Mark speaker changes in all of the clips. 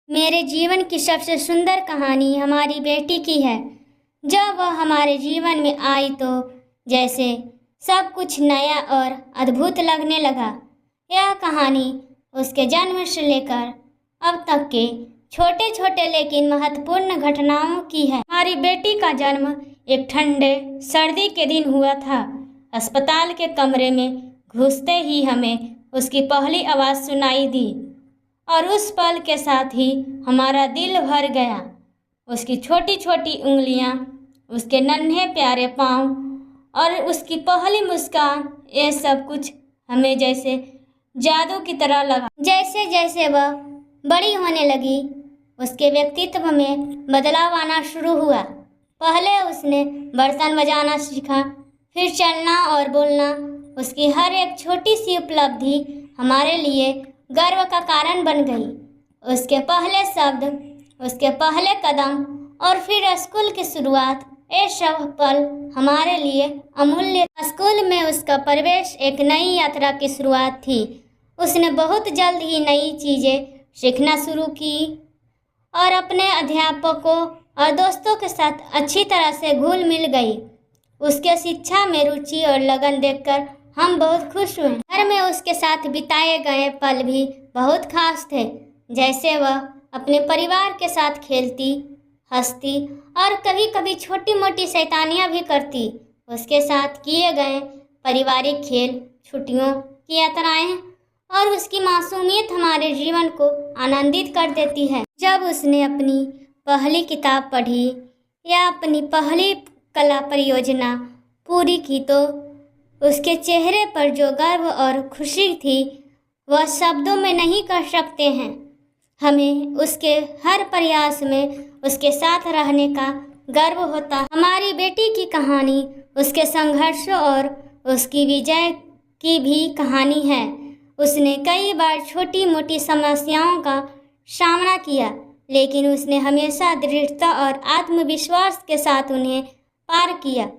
Speaker 1: मेरे जीवन की सबसे सुंदर कहानी हमारी बेटी की है। जब वह हमारे जीवन में आई तो जैसे सब कुछ नया और अद्भुत लगने लगा। यह कहानी उसके जन्म से लेकर अब तक के छोटे छोटे लेकिन महत्वपूर्ण घटनाओं की है। हमारी बेटी का जन्म एक ठंडे सर्दी के दिन हुआ था। अस्पताल के कमरे में घुसते ही हमें उसकी पहली आवाज़ सुनाई दी और उस पल के साथ ही हमारा दिल भर गया। उसकी छोटी छोटी उंगलियां, उसके नन्हे प्यारे पाँव और उसकी पहली मुस्कान, ये सब कुछ हमें जैसे जादू की तरह लगा। जैसे जैसे वह बड़ी होने लगी उसके व्यक्तित्व में बदलाव आना शुरू हुआ। पहले उसने बर्तन बजाना सीखा, फिर चलना और बोलना। उसकी हर एक छोटी सी उपलब्धि हमारे लिए गर्व का कारण बन गई। उसके पहले शब्द, उसके पहले कदम और फिर स्कूल की शुरुआत, ये सब पल हमारे लिए अमूल्य। स्कूल में उसका प्रवेश एक नई यात्रा की शुरुआत थी। उसने बहुत जल्द ही नई चीज़ें सीखना शुरू की और अपने अध्यापकों और दोस्तों के साथ अच्छी तरह से घुल मिल गई। उसके शिक्षा में रुचि और लगन देखकर हम बहुत खुश हुए। घर में उसके साथ बिताए गए पल भी बहुत खास थे। जैसे वह अपने परिवार के साथ खेलती, हंसती और कभी कभी छोटी मोटी शैतानियाँ भी करती। उसके साथ किए गए पारिवारिक खेल, छुट्टियों की यात्राएं और उसकी मासूमियत हमारे जीवन को आनंदित कर देती है। जब उसने अपनी पहली किताब पढ़ी या अपनी पहली कला परियोजना पूरी की तो उसके चेहरे पर जो गर्व और खुशी थी वह शब्दों में नहीं कर सकते हैं। हमें उसके हर प्रयास में उसके साथ रहने का गर्व होता। हमारी बेटी की कहानी उसके संघर्ष और उसकी विजय की भी कहानी है। उसने कई बार छोटी मोटी समस्याओं का सामना किया, लेकिन उसने हमेशा दृढ़ता और आत्मविश्वास के साथ उन्हें पार किया।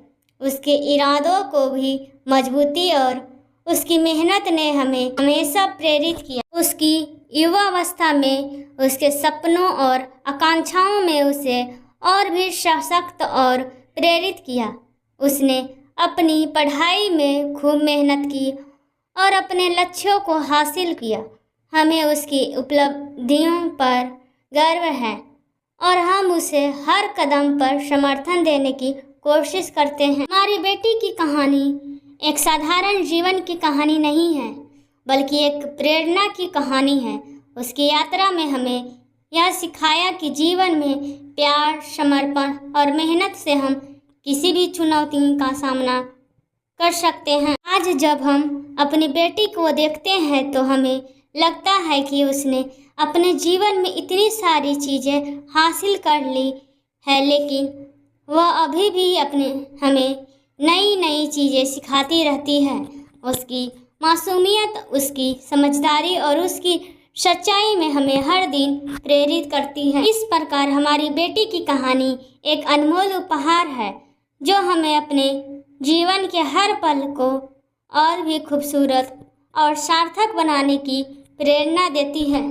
Speaker 1: उसके इरादों को भी मजबूती और उसकी मेहनत ने हमें हमेशा प्रेरित किया। उसकी युवावस्था में उसके सपनों और आकांक्षाओं में उसे और भी सशक्त और प्रेरित किया। उसने अपनी पढ़ाई में खूब मेहनत की और अपने लक्ष्यों को हासिल किया। हमें उसकी उपलब्धियों पर गर्व है और हम उसे हर कदम पर समर्थन देने की कोशिश करते हैं। हमारी बेटी की कहानी एक साधारण जीवन की कहानी नहीं है, बल्कि एक प्रेरणा की कहानी है। उसकी यात्रा में हमें यह सिखाया कि जीवन में प्यार, समर्पण और मेहनत से हम किसी भी चुनौती का सामना कर सकते हैं। आज जब हम अपनी बेटी को देखते हैं तो हमें लगता है कि उसने अपने जीवन में इतनी सारी चीज़ें हासिल कर ली है, लेकिन वह अभी भी हमें नई नई चीज़ें सिखाती रहती है। उसकी मासूमियत, उसकी समझदारी और उसकी सच्चाई में हमें हर दिन प्रेरित करती है। इस प्रकार हमारी बेटी की कहानी एक अनमोल उपहार है जो हमें अपने जीवन के हर पल को और भी खूबसूरत और सार्थक बनाने की प्रेरणा देती है।